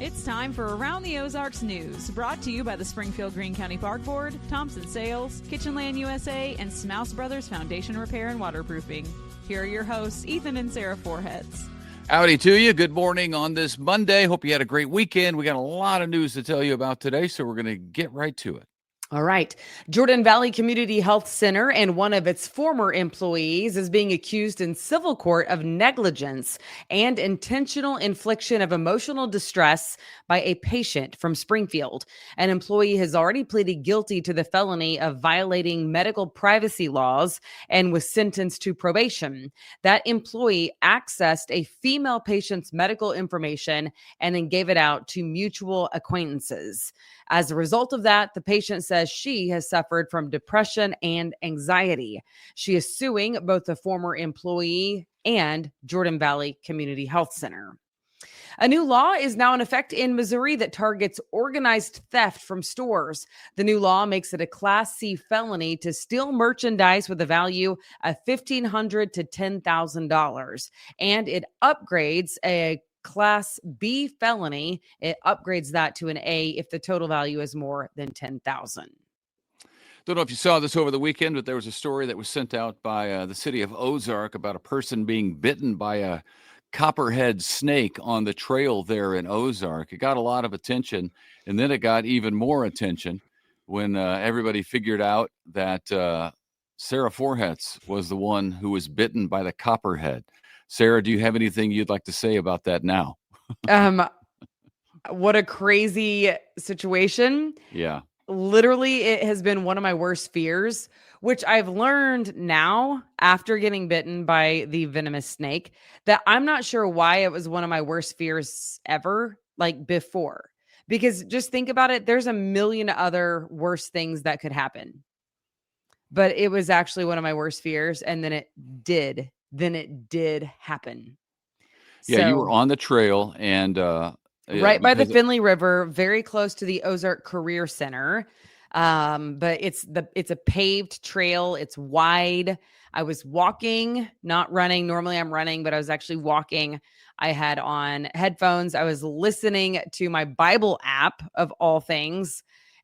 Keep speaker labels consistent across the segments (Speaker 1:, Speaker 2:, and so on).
Speaker 1: It's time for Around the Ozarks News, brought to you by the Springfield Greene County Park Board, Thompson Sales, Kitchenland USA, and Smouse Brothers Foundation Repair and Waterproofing. Here are your hosts, Ethan and Sara Foreheads.
Speaker 2: Howdy to you. Good morning on this Monday. Hope you had a great weekend. We got a lot of news to tell you about today, so we're going to get right to it.
Speaker 3: All right. Jordan Valley Community Health Center and one of its former employees is being accused in civil court of negligence and intentional infliction of emotional distress by a patient from Springfield. An employee has already pleaded guilty to the felony of violating medical privacy laws and was sentenced to probation. That employee accessed a female patient's medical information and then gave it out to mutual acquaintances. As a result of that, the patient says she has suffered from depression and anxiety. She is suing both the former employee and Jordan Valley Community Health Center. A new law is now in effect in Missouri that targets organized theft from stores. The new law makes it a Class C felony to steal merchandise with a value of $1,500 to $10,000, and it upgrades a Class B felony. It upgrades that to an A if the total value is more than $10,000.
Speaker 2: Don't know if you saw this over the weekend, but there was a story that was sent out by the city of Ozark about a person being bitten by a copperhead snake on the trail there in Ozark. It got a lot of attention, and then it got even more attention when everybody figured out that Sara Foreheads was the one who was bitten by the copperhead. Sara, do you have anything you'd like to say about that now?
Speaker 3: What a crazy situation.
Speaker 2: Yeah.
Speaker 3: Literally, it has been one of my worst fears, which I've learned now after getting bitten by the venomous snake, that I'm not sure why it was one of my worst fears ever, like before. Because just think about it, there's a million other worse things that could happen. But it was actually one of my worst fears, and then it did happen.
Speaker 2: Yeah,
Speaker 3: So,
Speaker 2: you were on the trail and
Speaker 3: right by the Finley River, very close to the Ozark Career Center. But it's a paved trail. It's wide. I was walking, not running. Normally I'm running, but I was actually walking. I had on headphones. I was listening to my Bible app of all things.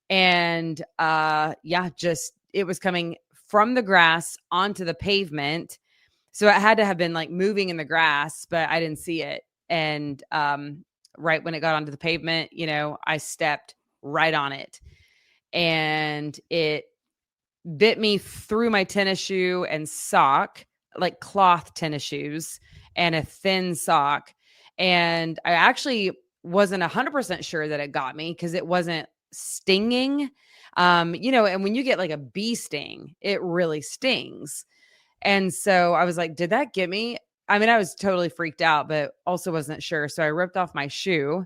Speaker 3: And it was coming from the grass onto the pavement. So it had to have been like moving in the grass, but I didn't see it. And right when it got onto the pavement, I stepped right on it. And it bit me through my tennis shoe and sock, like cloth tennis shoes and a thin sock. And I actually wasn't 100% sure that it got me because it wasn't stinging. And when you get like a bee sting, it really stings. And so I was like, did that get me? I mean, I was totally freaked out, but also wasn't sure. So I ripped off my shoe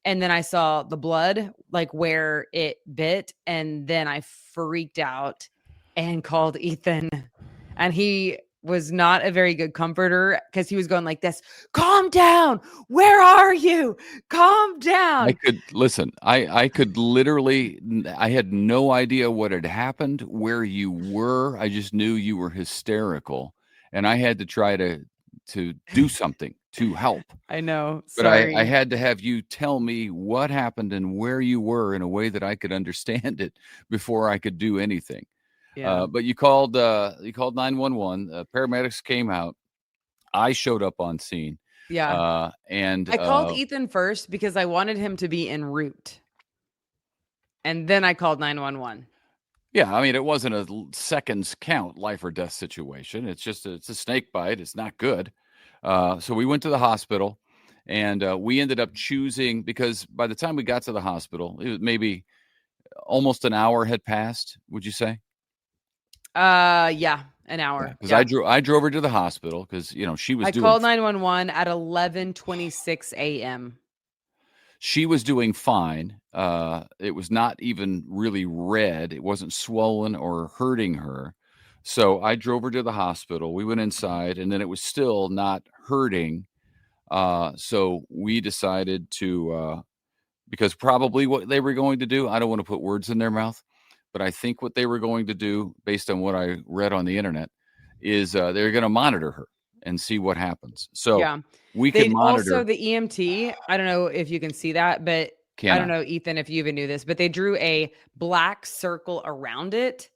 Speaker 3: and then I saw the blood, like where it bit. And then I freaked out and called Ethan. And he was not a very good comforter because he was going like this, calm down. Where are you? Calm down.
Speaker 2: I could literally, I had no idea what had happened, where you were. I just knew you were hysterical and I had to try to do something to help.
Speaker 3: I know.
Speaker 2: Sorry. But I had to have you tell me what happened and where you were in a way that I could understand it before I could do anything. Yeah. But you called 911. Paramedics came out. I showed up on scene.
Speaker 3: Yeah.
Speaker 2: And
Speaker 3: I called Ethan first because I wanted him to be en route. And then I called 911.
Speaker 2: Yeah. I mean, it wasn't a seconds count life or death situation. It's a snake bite. It's not good. So we went to the hospital and we ended up choosing, because by the time we got to the hospital, it was maybe almost an hour had passed. Would you say?
Speaker 3: Yeah, an hour.
Speaker 2: Because I drove her to the hospital because she was.
Speaker 3: I called 911 at 11:26 a.m.
Speaker 2: She was doing fine. It was not even really red. It wasn't swollen or hurting her. So I drove her to the hospital. We went inside, and then it was still not hurting. So we decided to, because probably what they were going to do, I don't want to put words in their mouth, but I think what they were going to do, based on what I read on the internet, is they're going to monitor her and see what happens. So
Speaker 3: Yeah.
Speaker 2: we
Speaker 3: They
Speaker 2: can
Speaker 3: also,
Speaker 2: monitor.
Speaker 3: the EMT, I don't know if you can see that, but I don't know, Ethan, if you even knew this, but they drew a black circle around it.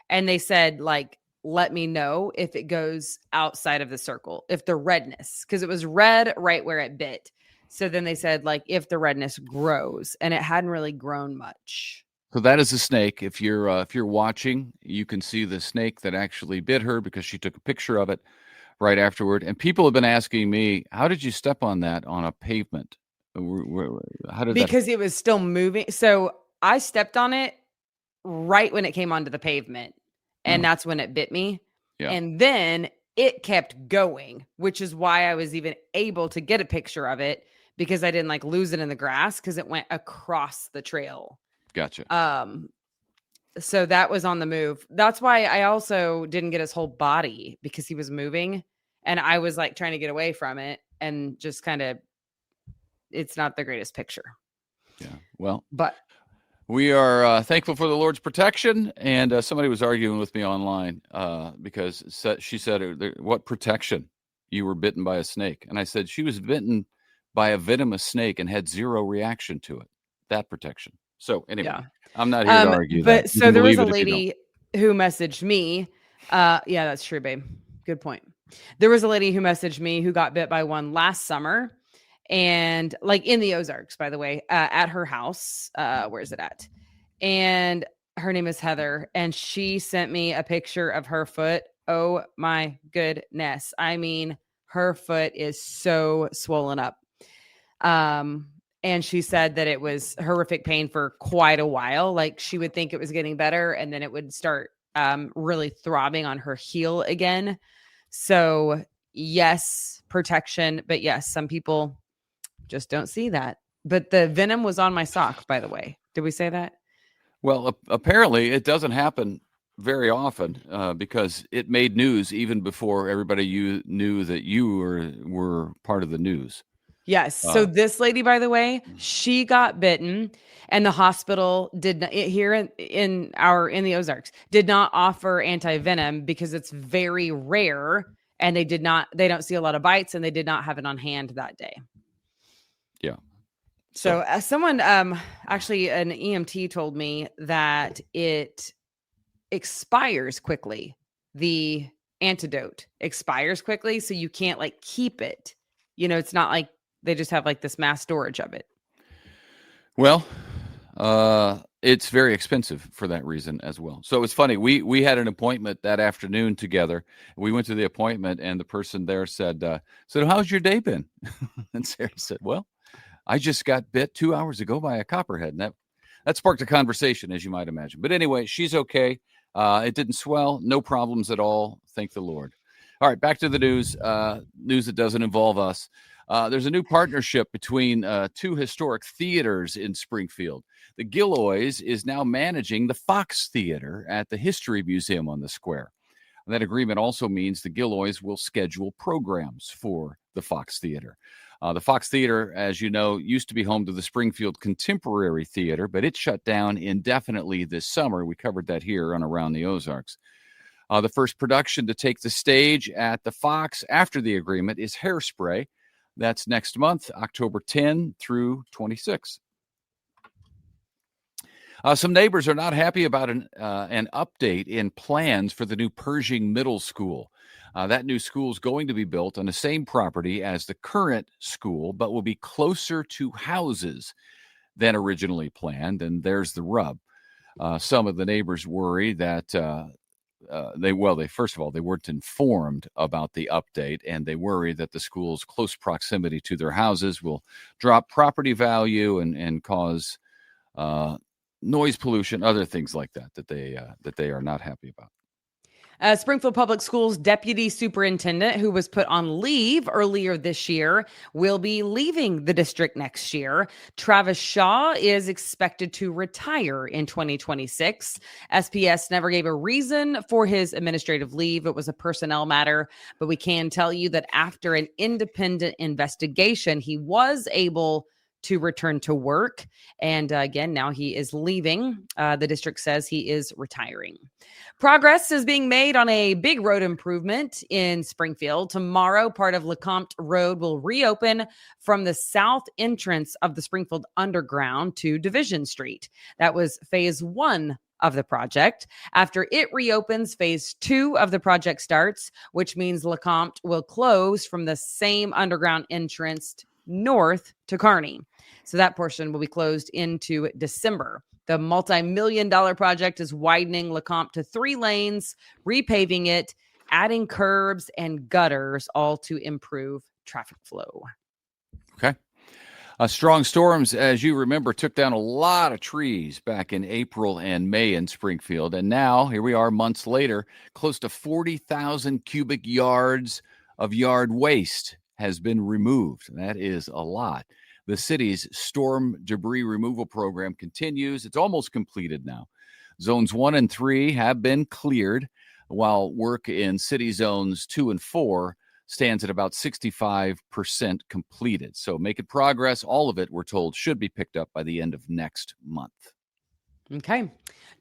Speaker 3: And they said, like, let me know if it goes outside of the circle, if the redness, because it was red right where it bit. So then they said, like, if the redness grows, and it hadn't really grown much.
Speaker 2: So that is a snake. If you're watching, you can see the snake that actually bit her because she took a picture of it right afterward. And people have been asking me, how did you step on that on a pavement? How did that?
Speaker 3: Because it was still moving. So I stepped on it right when it came onto the pavement, and that's when it bit me.
Speaker 2: Yeah.
Speaker 3: And then it kept going, which is why I was even able to get a picture of it, because I didn't like lose it in the grass because it went across the trail.
Speaker 2: Gotcha.
Speaker 3: So that was on the move. That's why I also didn't get his whole body, because he was moving and I was like trying to get away from it, and just kind of, it's not the greatest picture.
Speaker 2: Yeah. Well,
Speaker 3: but
Speaker 2: we are thankful for the Lord's protection. And somebody was arguing with me online because she said, what protection? You were bitten by a snake. And I said, she was bitten by a venomous snake and had zero reaction to it. That protection. So anyway, yeah. I'm not here to argue
Speaker 3: but
Speaker 2: that.
Speaker 3: So there was a lady who messaged me. Yeah, that's true, babe. Good point. There was a lady who messaged me who got bit by one last summer, and like in the Ozarks, by the way, at her house. Where is it at? And her name is Heather, and she sent me a picture of her foot. Oh my goodness. I mean, her foot is so swollen up. And she said that it was horrific pain for quite a while. Like, she would think it was getting better, and then it would start really throbbing on her heel again. So yes, protection, but yes, some people just don't see that. But the venom was on my sock, by the way. Did we say that?
Speaker 2: Well, apparently it doesn't happen very often because it made news even before everybody knew that you were part of the news.
Speaker 3: Yes. So this lady, by the way, she got bitten, and the hospital did not, here in the Ozarks, did not offer anti-venom because it's very rare, and they don't see a lot of bites, and they did not have it on hand that day.
Speaker 2: Yeah.
Speaker 3: So someone, actually an EMT told me that it expires quickly. The antidote expires quickly. So you can't like keep it. You know, it's not like they just have like this mass storage of it.
Speaker 2: Well, it's very expensive for that reason as well. So it's funny. We had an appointment that afternoon together. We went to the appointment, and the person there said, so how's your day been? And Sarah said, well, I just got bit 2 hours ago by a copperhead. And that sparked a conversation, as you might imagine. But anyway, she's okay. It didn't swell. No problems at all. Thank the Lord. All right, back to the news. News that doesn't involve us. There's a new partnership between two historic theaters in Springfield. The Gilloys is now managing the Fox Theater at the History Museum on the square. And that agreement also means the Gilloys will schedule programs for the Fox Theater. The Fox Theater, as you know, used to be home to the Springfield Contemporary Theater, but it shut down indefinitely this summer. We covered that here on Around the Ozarks. The first production to take the stage at the Fox after the agreement is Hairspray. That's next month, October 10 through 26. Some neighbors are not happy about an update in plans for the new Pershing Middle School. That new school is going to be built on the same property as the current school, but will be closer to houses than originally planned. And there's the rub. Some of the neighbors worry that they first of all, they weren't informed about the update, and they worry that the school's close proximity to their houses will drop property value and cause noise pollution, other things like that they are not happy about.
Speaker 3: Springfield Public Schools deputy superintendent, who was put on leave earlier this year, will be leaving the district next year. Travis Shaw is expected to retire in 2026. SPS never gave a reason for his administrative leave. It was a personnel matter, but we can tell you that after an independent investigation, he was able to return to work. And again, now he is leaving. The district says he is retiring. Progress is being made on a big road improvement in Springfield. Tomorrow, part of LeCompte Road will reopen from the south entrance of the Springfield Underground to Division Street. That was phase 1 of the project. After it reopens, phase 2 of the project starts, which means LeCompte will close from the same underground entrance north to Kearney. So that portion will be closed into December. The multi-million-dollar project is widening LeCompte to 3 lanes, repaving it, adding curbs and gutters, all to improve traffic flow.
Speaker 2: Okay. Strong storms, as you remember, took down a lot of trees back in April and May in Springfield. And now, here we are months later, close to 40,000 cubic yards of yard waste has been removed. That is a lot. The city's storm debris removal program continues. It's almost completed now. Zones 1 and 3 have been cleared, while work in city zones 2 and 4 stands at about 65% completed. So making progress. All of it, we're told, should be picked up by the end of next month.
Speaker 3: Okay.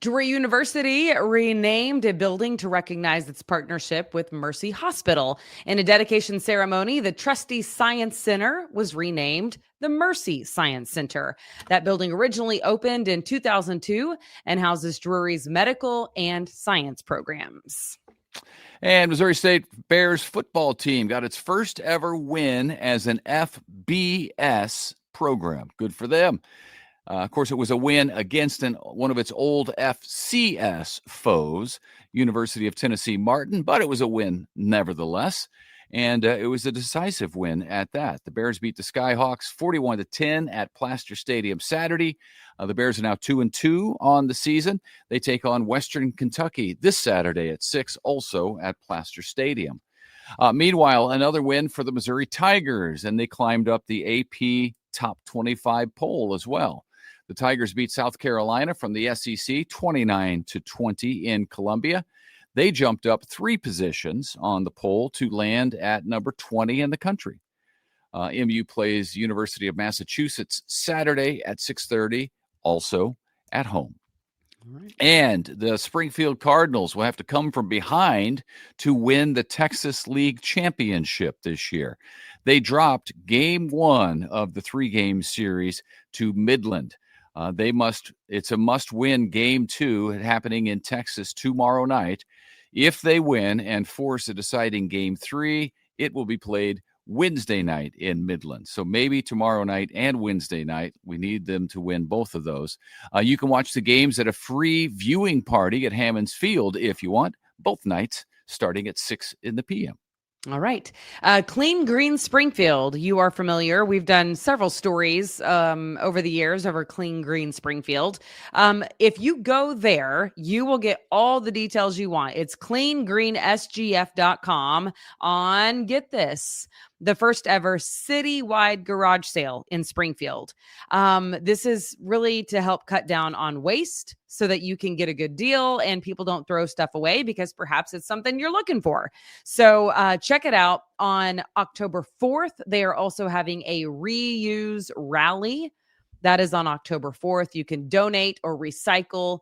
Speaker 3: Drury University renamed a building to recognize its partnership with Mercy Hospital. In a dedication ceremony, the Trustee Science Center was renamed the Mercy Science Center. That building originally opened in 2002 and houses Drury's medical and science programs.
Speaker 2: And Missouri State Bears football team got its first ever win as an FBS program. Good for them. Of course, it was a win against one of its old FCS foes, University of Tennessee Martin, but it was a win nevertheless. And it was a decisive win at that. The Bears beat the Skyhawks 41-10 at Plaster Stadium Saturday. The Bears are now 2-2 on the season. They take on Western Kentucky this Saturday at 6, also at Plaster Stadium. Meanwhile, another win for the Missouri Tigers, and they climbed up the AP Top 25 poll as well. The Tigers beat South Carolina from the SEC 29-20 in Columbia. They jumped up 3 positions on the poll to land at number 20 in the country. MU plays University of Massachusetts Saturday at 6:30, also at home. All right. And the Springfield Cardinals will have to come from behind to win the Texas League Championship this year. They dropped game 1 of the 3-game series to Midland. It's a must-win game 2 happening in Texas tomorrow night. If they win and force a deciding game 3, it will be played Wednesday night in Midland. So maybe tomorrow night and Wednesday night. We need them to win both of those. You can watch the games at a free viewing party at Hammons Field if you want, both nights starting at 6 p.m.
Speaker 3: All right. Clean Green Springfield. You are familiar. We've done several stories over the years over Clean Green Springfield. If you go there, you will get all the details you want. It's cleangreensgf.com on, get this, the first ever citywide garage sale in Springfield. This is really to help cut down on waste so that you can get a good deal and people don't throw stuff away because perhaps it's something you're looking for. So check it out on October 4th. They are also having a reuse rally. That is on October 4th. You can donate or recycle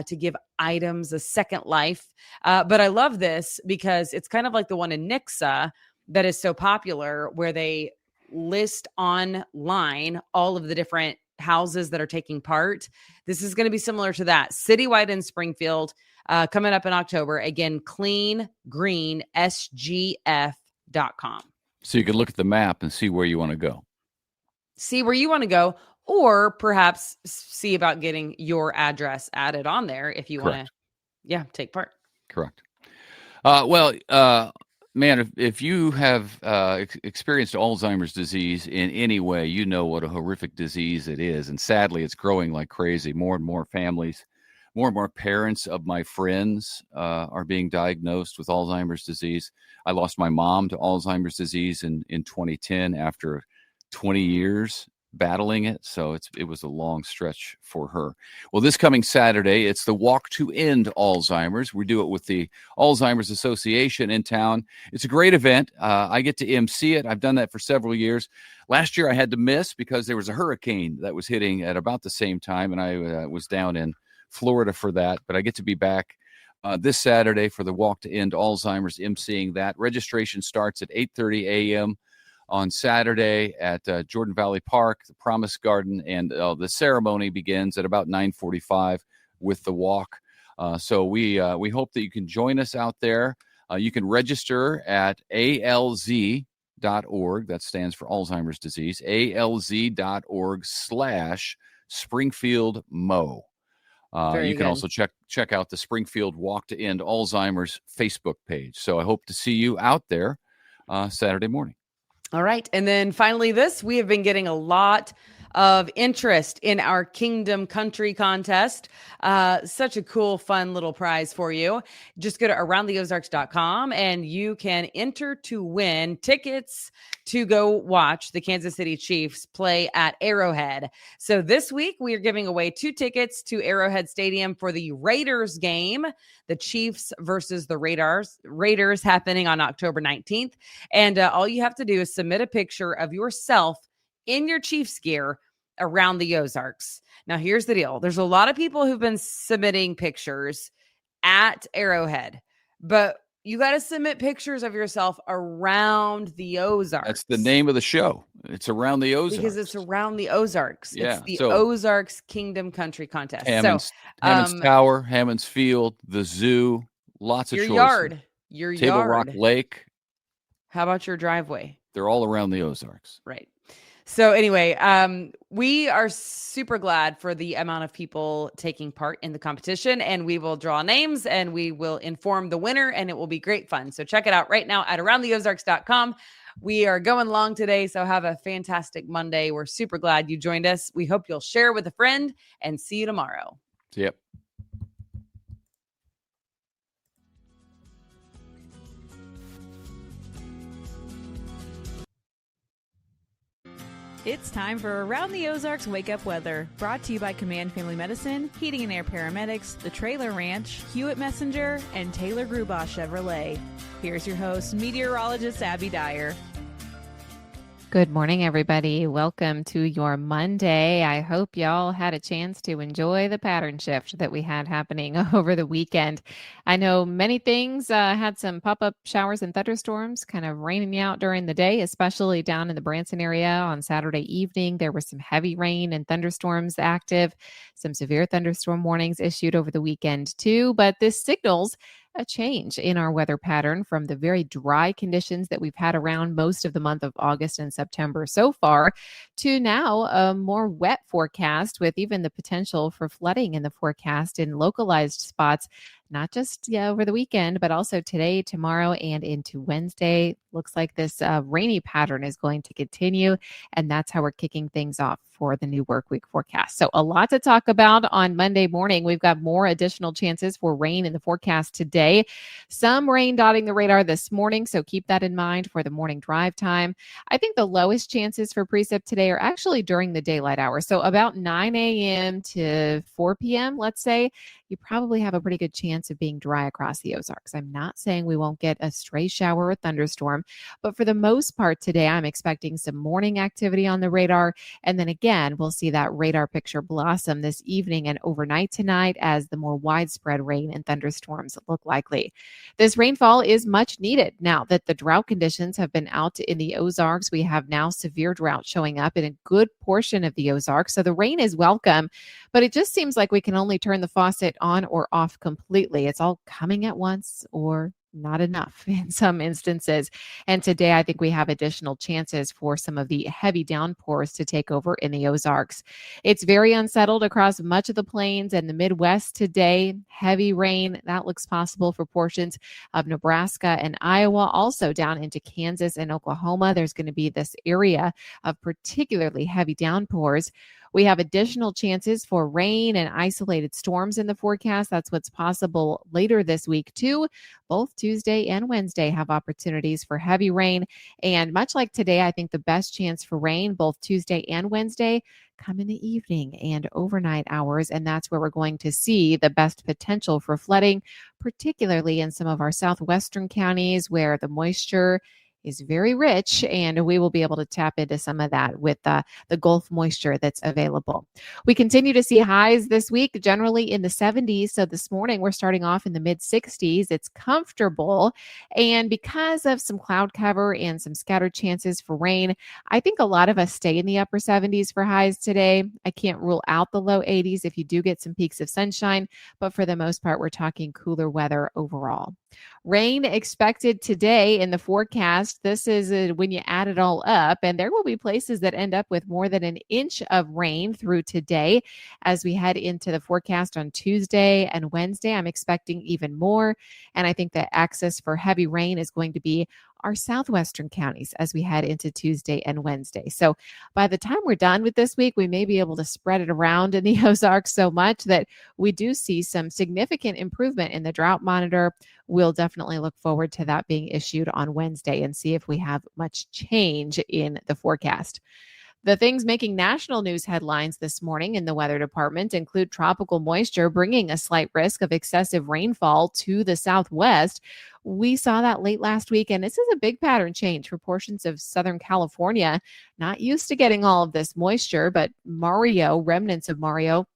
Speaker 3: to give items a second life. But I love this because it's kind of like the one in Nixa that is so popular, where they list online all of the different houses that are taking part. This is going to be similar to that. Citywide in Springfield, coming up in October. Again, cleangreensgf.com.
Speaker 2: So you can look at the map and see where you want to go.
Speaker 3: See where you want to go, or perhaps see about getting your address added on there if you want to, take part.
Speaker 2: Correct. Man, if you have experienced Alzheimer's disease in any way, you know what a horrific disease it is. And sadly, it's growing like crazy. More and more families, more and more parents of my friends are being diagnosed with Alzheimer's disease. I lost my mom to Alzheimer's disease in 2010 after 20 years battling it. So it was a long stretch for her. Well, this coming Saturday, it's the Walk to End Alzheimer's. We do it with the Alzheimer's Association in town. It's a great event. I get to MC it. I've done that for several years. Last year I had to miss because there was a hurricane that was hitting at about the same time, and I was down in Florida for that. But I get to be back this Saturday for the Walk to End Alzheimer's, emceeing that. Registration starts at 8:30 a.m. on Saturday at Jordan Valley Park, the Promise Garden, and the ceremony begins at about 9:45 with the walk. So we hope that you can join us out there. You can register at alz.org. That stands for Alzheimer's disease. alz.org/SpringfieldMo. You can also check out the Springfield Walk to End Alzheimer's Facebook page. So I hope to see you out there Saturday morning.
Speaker 3: All right. And then finally we have been getting a lot of interest in our Kingdom Country contest. Such a cool, fun little prize for you. Just go to aroundtheozarks.com and you can enter to win tickets to go watch the Kansas City Chiefs play at Arrowhead. So this week we are giving away 2 tickets to Arrowhead Stadium for the Raiders game, the Chiefs versus the Raiders happening on October 19th. And all you have to do is submit a picture of yourself in your Chiefs gear around the Ozarks. Now, here's the deal. There's a lot of people who've been submitting pictures at Arrowhead, but you got to submit pictures of yourself around the Ozarks.
Speaker 2: That's the name of the show. It's Around the Ozarks.
Speaker 3: Because it's around the Ozarks.
Speaker 2: Yeah,
Speaker 3: it's the Ozarks Kingdom Country contest.
Speaker 2: Hammond's Tower, Hammond's Field, the zoo, lots of choices.
Speaker 3: Your
Speaker 2: Table
Speaker 3: yard.
Speaker 2: Rock Lake.
Speaker 3: How about your driveway?
Speaker 2: They're all around the Ozarks.
Speaker 3: Right. So anyway, we are super glad for the amount of people taking part in the competition, and we will draw names and we will inform the winner, and it will be great fun. So check it out right now at aroundtheozarks.com. We are going long today, so have a fantastic Monday. We're super glad you joined us. We hope you'll share with a friend, and see you tomorrow.
Speaker 2: Yep.
Speaker 1: It's time for Around the Ozarks Wake Up Weather, brought to you by Command Family Medicine, Heating and Air Paramedics, The Trailer Ranch, Hewitt Messenger, and Taylor Grubaugh Chevrolet. Here's your host, meteorologist Abby Dyer.
Speaker 4: Good morning, everybody. Welcome to your Monday. I hope y'all had a chance to enjoy the pattern shift that we had happening over the weekend. I know many things had some pop-up showers and thunderstorms kind of raining out during the day, especially down in the Branson area on Saturday evening. There was some heavy rain and thunderstorms active, some severe thunderstorm warnings issued over the weekend too, but this signals a change in our weather pattern from the very dry conditions that we've had around most of the month of August and September so far to now a more wet forecast with even the potential for flooding in the forecast in localized spots, not just over the weekend, but also today, tomorrow, and into Wednesday. Looks like this rainy pattern is going to continue, and that's how we're kicking things off for the new work week forecast. So a lot to talk about on Monday morning. We've got more additional chances for rain in the forecast today. Some rain dotting the radar this morning, so keep that in mind for the morning drive time. I think the lowest chances for precip today are actually during the daylight hours. So about 9 a.m. to 4 p.m., let's say, you probably have a pretty good chance of being dry across the Ozarks. I'm not saying we won't get a stray shower or thunderstorm, but for the most part today, I'm expecting some morning activity on the radar. And then again, we'll see that radar picture blossom this evening and overnight tonight as the more widespread rain and thunderstorms look likely. This rainfall is much needed now that the drought conditions have been out in the Ozarks. We have now severe drought showing up in a good portion of the Ozarks. So the rain is welcome, but it just seems like we can only turn the faucet on or off completely. It's all coming at once or not enough in some instances. And today, I think we have additional chances for some of the heavy downpours to take over in the Ozarks. It's very unsettled across much of the plains and the Midwest today. Heavy rain, that looks possible for portions of Nebraska and Iowa, also down into Kansas and Oklahoma. There's going to be this area of particularly heavy downpours. We have additional chances for rain and isolated storms in the forecast. That's what's possible later this week, too. Both Tuesday and Wednesday have opportunities for heavy rain. And much like today, I think the best chance for rain, both Tuesday and Wednesday, come in the evening and overnight hours. And that's where we're going to see the best potential for flooding, particularly in some of our southwestern counties where the moisture is very rich, and we will be able to tap into some of that with the Gulf moisture that's available. We continue to see highs this week, generally in the 70s. So this morning, we're starting off in the mid 60s. It's comfortable. And because of some cloud cover and some scattered chances for rain, I think a lot of us stay in the upper 70s for highs today. I can't rule out the low 80s if you do get some peaks of sunshine, but for the most part, we're talking cooler weather overall. Rain expected today in the forecast. This is when you add it all up, and there will be places that end up with more than an inch of rain through today. As we head into the forecast on Tuesday and Wednesday, I'm expecting even more. And I think that access for heavy rain is going to be our southwestern counties as we head into Tuesday and Wednesday. So by the time we're done with this week, we may be able to spread it around in the Ozarks so much that we do see some significant improvement in the drought monitor. We'll definitely look forward to that being issued on Wednesday and see if we have much change in the forecast. The things making national news headlines this morning in the weather department include tropical moisture bringing a slight risk of excessive rainfall to the southwest. We saw that late last week, and this is a big pattern change for portions of Southern California. Not used to getting all of this moisture, but remnants of Mario,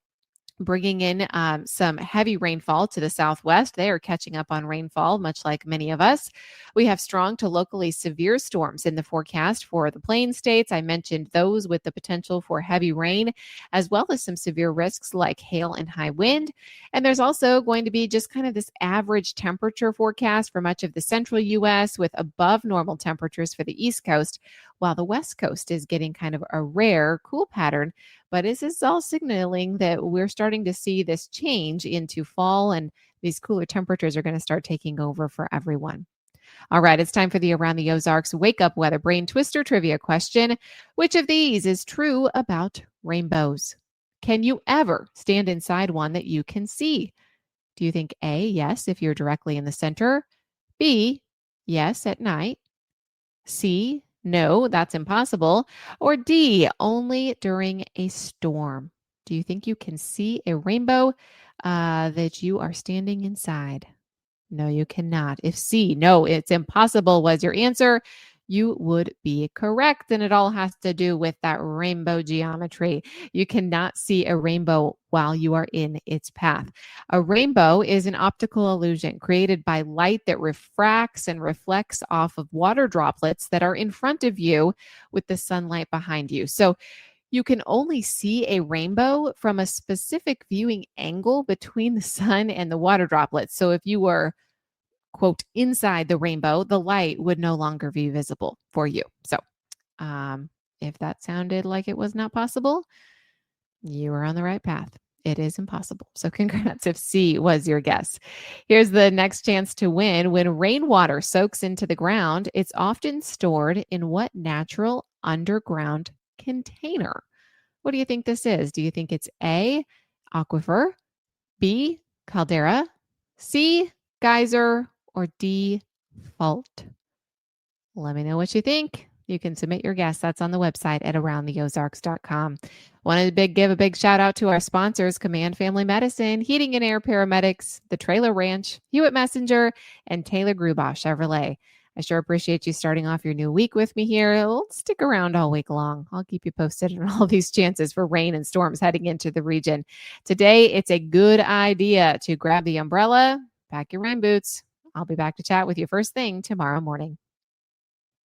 Speaker 4: bringing in some heavy rainfall to the southwest. They are catching up on rainfall, much like many of us. We have strong to locally severe storms in the forecast for the Plains states. I mentioned those with the potential for heavy rain, as well as some severe risks like hail and high wind. And there's also going to be just kind of this average temperature forecast for much of the central U.S. with above normal temperatures for the East Coast, while the West Coast is getting kind of a rare cool pattern. But this is all signaling that we're starting to see this change into fall, and these cooler temperatures are going to start taking over for everyone. All right, it's time for the Around the Ozarks Wake Up Weather Brain Twister trivia question. Which of these is true about rainbows? Can you ever stand inside one that you can see? Do you think A, yes, if you're directly in the center? B, yes, at night? C, no, that's impossible. Or D, only during a storm? Do you think you can see a rainbow that you are standing inside? No, you cannot. If C, no, it's impossible was your answer, you would be correct. And it all has to do with that rainbow geometry. You cannot see a rainbow while you are in its path. A rainbow is an optical illusion created by light that refracts and reflects off of water droplets that are in front of you with the sunlight behind you. So you can only see a rainbow from a specific viewing angle between the sun and the water droplets. So if you were, quote, inside the rainbow, the light would no longer be visible for you. So if that sounded like it was not possible, you are on the right path. It is impossible. So congrats if C was your guess. Here's the next chance to win. When rainwater soaks into the ground, it's often stored in what natural underground container? What do you think this is? Do you think it's A, aquifer, B, caldera, C, geyser, or D, fault? Let me know what you think. You can submit your guess. That's on the website at aroundtheozarks.com. Want to give a big shout out to our sponsors, Command Family Medicine, Heating and Air Paramedics, The Trailer Ranch, Hewitt Messenger, and Taylor Grubaugh Chevrolet. I sure appreciate you starting off your new week with me here. We'll stick around all week long. I'll keep you posted on all these chances for rain and storms heading into the region. Today, it's a good idea to grab the umbrella, pack your rain boots. I'll be back to chat with you first thing tomorrow morning.